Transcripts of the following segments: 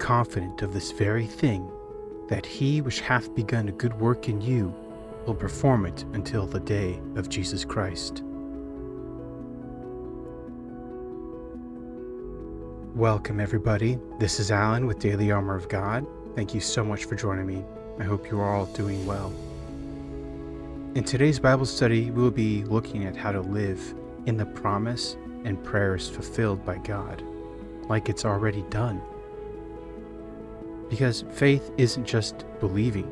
confident of this very thing, that he which hath begun a good work in you will perform it until the day of Jesus Christ. Welcome everybody, this is Alan with Daily Armour of God. Thank you so much for joining me. I hope you are all doing well. In today's Bible study, we will be looking at how to live in the promise and prayers fulfilled by God, like it's already done. Because faith isn't just believing,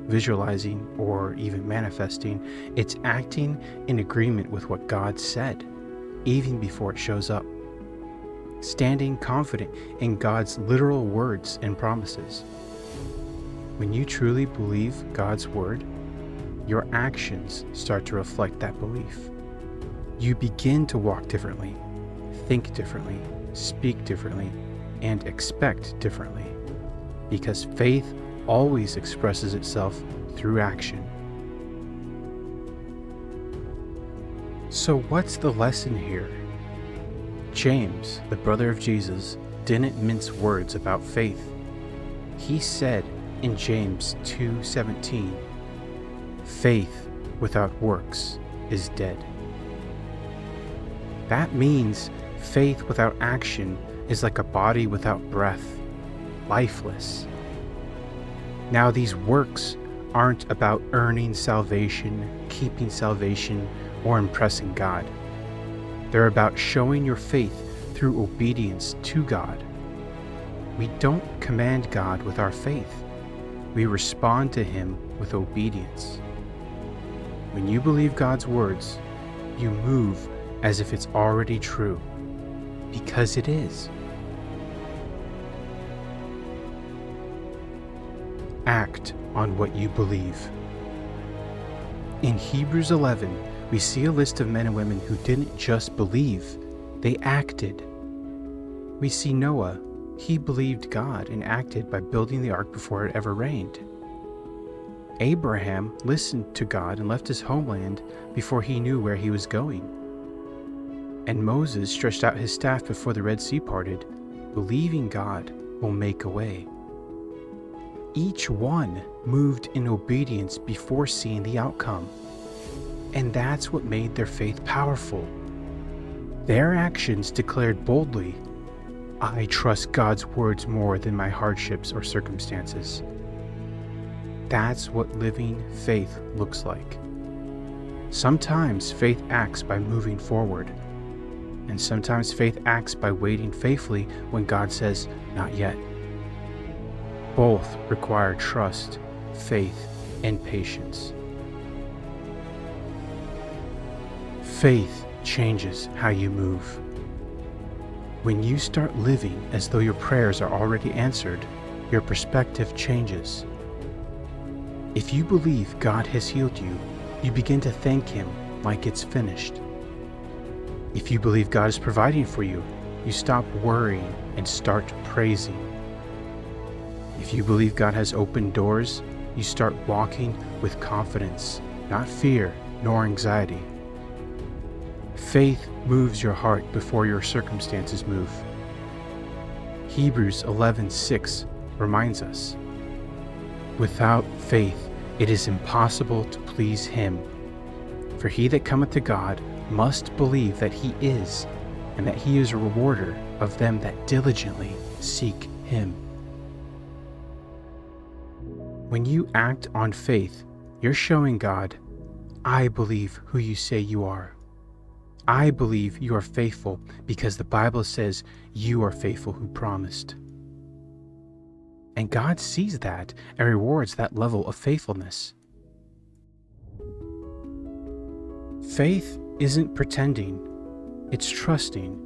visualizing, or even manifesting. It's acting in agreement with what God said, even before it shows up. Standing confident in God's literal words and promises. When you truly believe God's word, your actions start to reflect that belief. You begin to walk differently, think differently, speak differently, and expect differently. Because faith always expresses itself through action. So what's the lesson here? James, the brother of Jesus, didn't mince words about faith. He said in James 2:17, "Faith without works is dead." That means faith without action is like a body without breath, lifeless. Now these works aren't about earning salvation, keeping salvation, or impressing God. They're about showing your faith through obedience to God. We don't command God with our faith. We respond to Him with obedience. When you believe God's words, you move as if it's already true, because it is. Act on what you believe. In Hebrews 11, we see a list of men and women who didn't just believe, they acted. We see Noah. He believed God and acted by building the ark before it ever rained. Abraham listened to God and left his homeland before he knew where he was going. And Moses stretched out his staff before the Red Sea parted, believing God will make a way. Each one moved in obedience before seeing the outcome. And that's what made their faith powerful. Their actions declared boldly, "I trust God's words more than my hardships or circumstances." That's what living faith looks like. Sometimes faith acts by moving forward, and sometimes faith acts by waiting faithfully when God says, "Not yet." Both require trust, faith, and patience. Faith changes how you move. When you start living as though your prayers are already answered, your perspective changes. If you believe God has healed you, you begin to thank Him like it's finished. If you believe God is providing for you, you stop worrying and start praising. If you believe God has opened doors, you start walking with confidence, not fear nor anxiety. Faith moves your heart before your circumstances move. Hebrews 11:6 reminds us, "Without faith it is impossible to please Him. For he that cometh to God must believe that He is, and that He is a rewarder of them that diligently seek Him." When you act on faith, you're showing God, "I believe who you say you are. I believe you are faithful because the Bible says you are faithful who promised." And God sees that and rewards that level of faithfulness. Faith isn't pretending, it's trusting.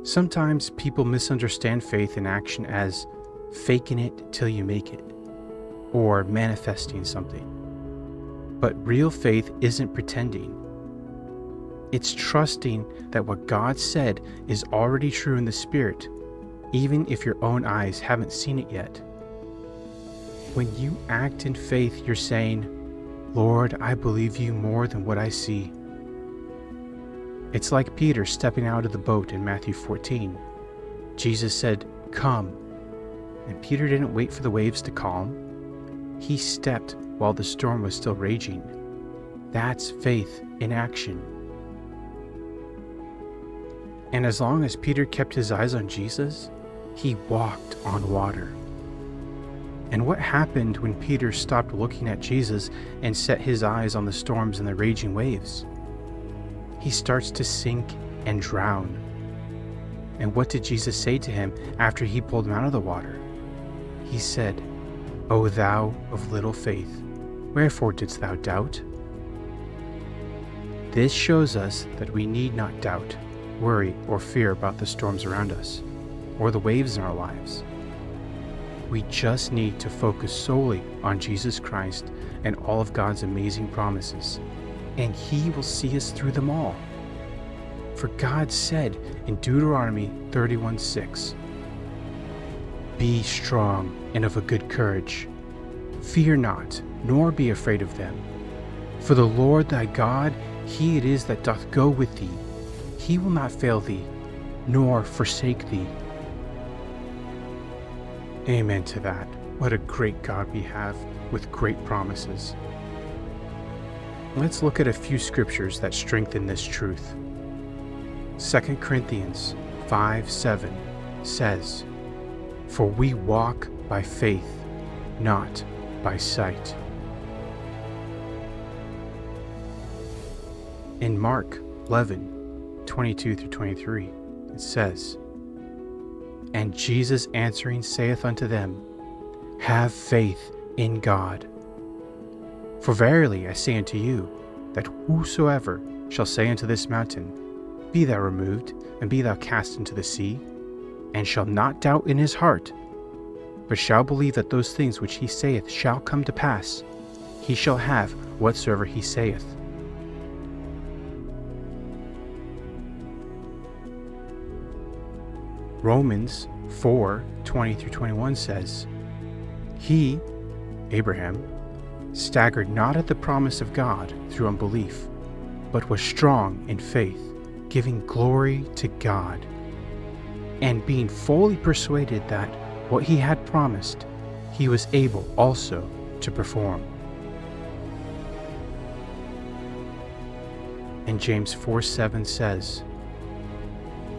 Sometimes people misunderstand faith in action as faking it till you make it, or manifesting something. But real faith isn't pretending. It's trusting that what God said is already true in the Spirit, even if your own eyes haven't seen it yet. When you act in faith, you're saying, "Lord, I believe you more than what I see." It's like Peter stepping out of the boat in Matthew 14. Jesus said, "Come," And Peter didn't wait for the waves to calm. He stepped while the storm was still raging. That's faith in action. And as long as Peter kept his eyes on Jesus, he walked on water. And what happened when Peter stopped looking at Jesus and set his eyes on the storms and the raging waves? He starts to sink and drown. And what did Jesus say to him after he pulled him out of the water? He said, "O thou of little faith, wherefore didst thou doubt?" This shows us that we need not doubt, worry, or fear about the storms around us, or the waves in our lives. We just need to focus solely on Jesus Christ and all of God's amazing promises, and He will see us through them all. For God said in Deuteronomy 31:6, "Be strong and of a good courage. Fear not, nor be afraid of them. For the Lord thy God, He it is that doth go with thee. He will not fail thee, nor forsake thee." Amen to that. What a great God we have, with great promises. Let's look at a few scriptures that strengthen this truth. 2 Corinthians 5:7 says, "For we walk by faith, not by sight." In Mark 11:22-23, it says, "And Jesus answering saith unto them, Have faith in God. For verily I say unto you, that whosoever shall say unto this mountain, Be thou removed, and be thou cast into the sea, and shall not doubt in his heart, but shall believe that those things which he saith shall come to pass, he shall have whatsoever he saith." Romans 4:20-21 says, "He," Abraham, "staggered not at the promise of God through unbelief, but was strong in faith, giving glory to God, and being fully persuaded that what he had promised, he was able also to perform." And James 4:7 says,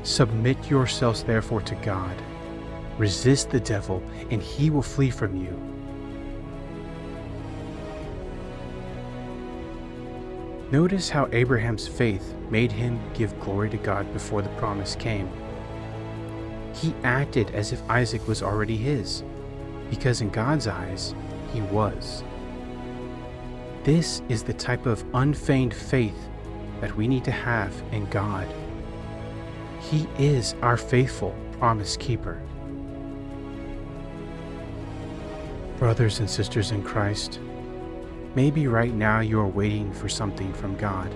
"Submit yourselves therefore to God. Resist the devil, and he will flee from you." Notice how Abraham's faith made him give glory to God before the promise came. He acted as if Isaac was already his, because in God's eyes, he was. This is the type of unfeigned faith that we need to have in God. He is our faithful promise keeper. Brothers and sisters in Christ, maybe right now you are waiting for something from God.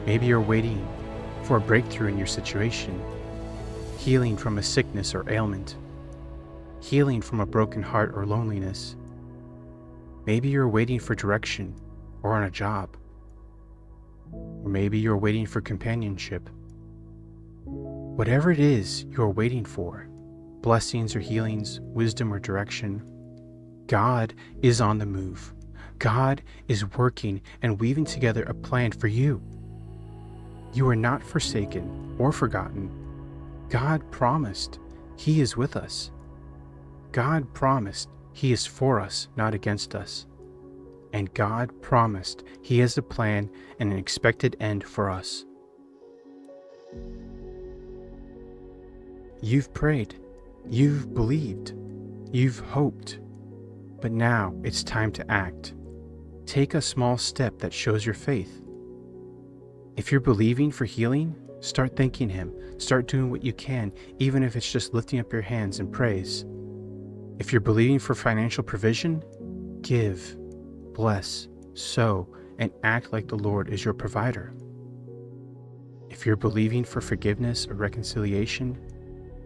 Maybe you're waiting for a breakthrough in your situation, healing from a sickness or ailment, healing from a broken heart or loneliness. Maybe you're waiting for direction or on a job, or maybe you're waiting for companionship. Whatever it is you're waiting for, blessings or healings, wisdom or direction, God is on the move. God is working and weaving together a plan for you. You are not forsaken or forgotten. God promised He is with us. God promised He is for us, not against us. And God promised He has a plan and an expected end for us. You've prayed, you've believed, you've hoped, but now it's time to act. Take a small step that shows your faith. If you're believing for healing, start thanking Him. Start doing what you can, even if it's just lifting up your hands in praise. If you're believing for financial provision, give, bless, sow, and act like the Lord is your provider. If you're believing for forgiveness or reconciliation,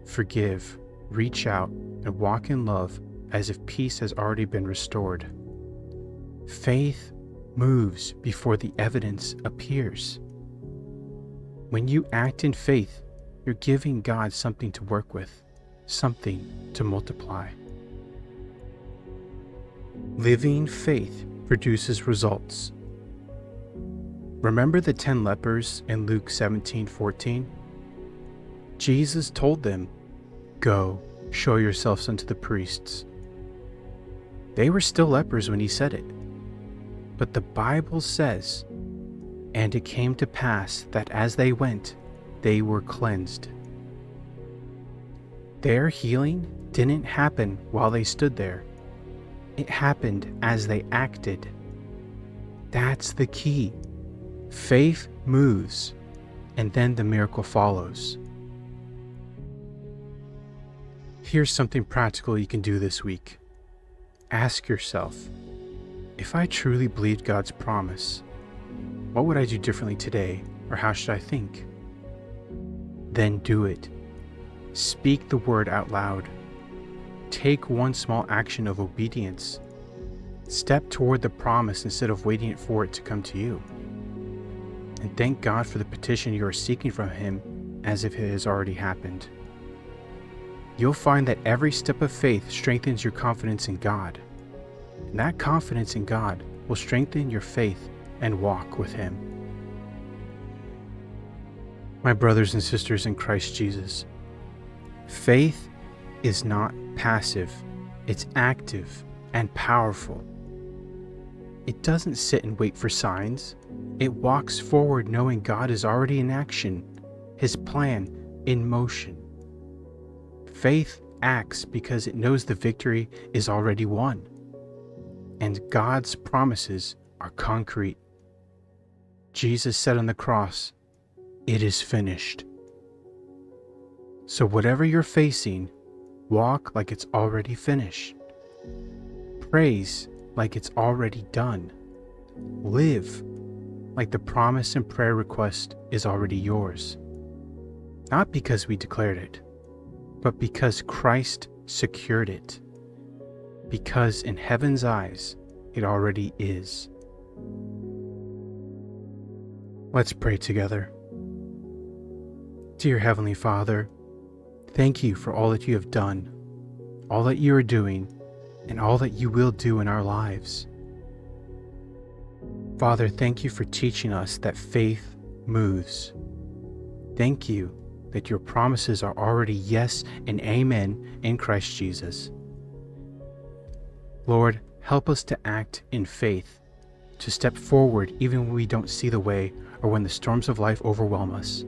forgive, reach out, and walk in love as if peace has already been restored. Faith moves before the evidence appears. When you act in faith, you're giving God something to work with, something to multiply. Living faith produces results. Remember the 10 lepers in Luke 17:14? Jesus told them, "Go, show yourselves unto the priests." They were still lepers when he said it. But the Bible says, "And it came to pass that as they went, they were cleansed." Their healing didn't happen while they stood there. It happened as they acted. That's the key. Faith moves, and then the miracle follows. Here's something practical you can do this week. Ask yourself, if I truly believed God's promise, what would I do differently today, or how should I think? Then do it. Speak the word out loud. Take one small action of obedience. Step toward the promise instead of waiting for it to come to you. And thank God for the petition you are seeking from Him as if it has already happened. You'll find that every step of faith strengthens your confidence in God. And that confidence in God will strengthen your faith and walk with Him. My brothers and sisters in Christ Jesus, faith is not passive, it's active and powerful. It doesn't sit and wait for signs. It walks forward knowing God is already in action, His plan in motion. Faith acts because it knows the victory is already won. And God's promises are concrete. Jesus said on the cross, "It is finished." So whatever you're facing, walk like it's already finished. Praise like it's already done. Live like the promise and prayer request is already yours. Not because we declared it, but because Christ secured it. Because in heaven's eyes, it already is. Let's pray together. Dear Heavenly Father, thank you for all that you have done, all that you are doing, and all that you will do in our lives. Father, thank you for teaching us that faith moves. Thank you that your promises are already yes and amen in Christ Jesus. Lord, help us to act in faith, to step forward even when we don't see the way or when the storms of life overwhelm us.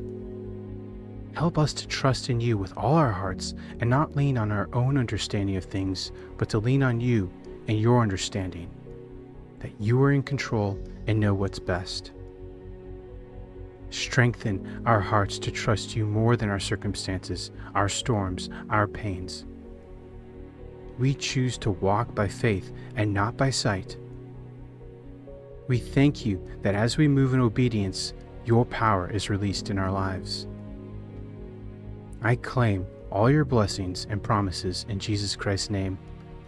Help us to trust in you with all our hearts and not lean on our own understanding of things, but to lean on you and your understanding, that you are in control and know what's best. Strengthen our hearts to trust you more than our circumstances, our storms, our pains. We choose to walk by faith and not by sight. We thank you that as we move in obedience, your power is released in our lives. I claim all your blessings and promises in Jesus Christ's name,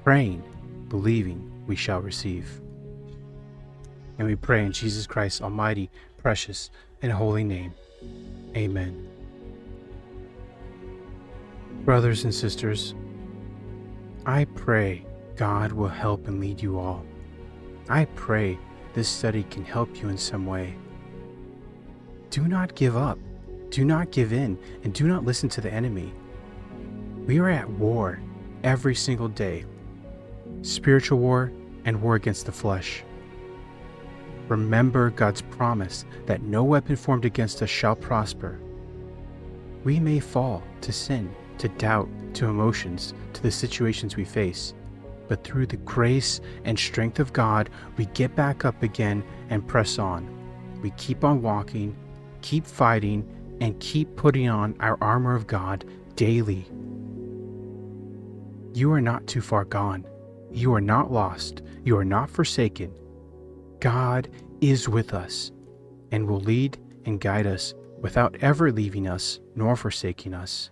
praying, believing we shall receive. And we pray in Jesus Christ's almighty, precious, and holy name. Amen. Brothers and sisters, I pray God will help and lead you all. I pray this study can help you in some way. Do not give up. Do not give in, and do not listen to the enemy. We are at war every single day. Spiritual war and war against the flesh. Remember God's promise that no weapon formed against us shall prosper. We may fall to sin, to doubt, to emotions, to the situations we face, but through the grace and strength of God, we get back up again and press on. We keep on walking, keep fighting, and keep putting on our armor of God daily. You are not too far gone. You are not lost. You are not forsaken. God is with us and will lead and guide us without ever leaving us nor forsaking us.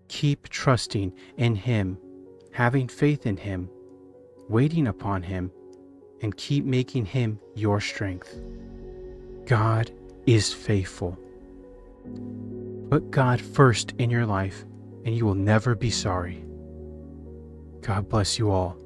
Keep trusting in Him, having faith in Him, waiting upon Him, and keep making Him your strength. God is faithful. Put God first in your life, and you will never be sorry. God bless you all.